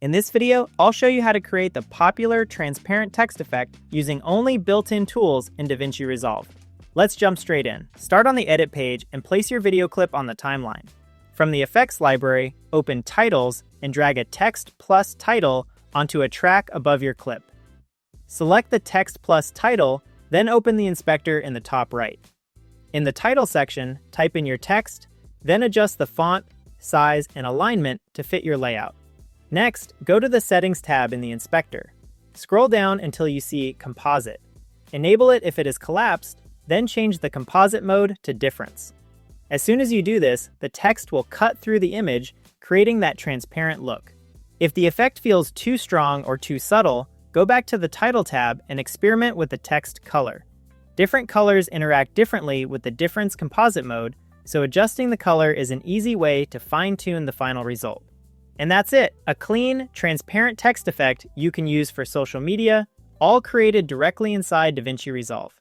In this video, I'll show you how to create the popular transparent text effect using only built-in tools in DaVinci Resolve. Let's jump straight in. Start on the edit page and place your video clip on the timeline. From the effects library, open Titles and drag a text plus title onto a track above your clip. Select the text plus title, then open the inspector in the top right. In the title section, type in your text, then adjust the font, size, and alignment to fit your layout. Next, go to the Settings tab in the inspector. Scroll down until you see Composite. Enable it if it is collapsed, then change the composite mode to Difference. As soon as you do this, the text will cut through the image, creating that transparent look. If the effect feels too strong or too subtle, go back to the Title tab and experiment with the text color. Different colors interact differently with the Difference composite mode, so adjusting the color is an easy way to fine-tune the final result. And that's it, a clean, transparent text effect you can use for social media, all created directly inside DaVinci Resolve.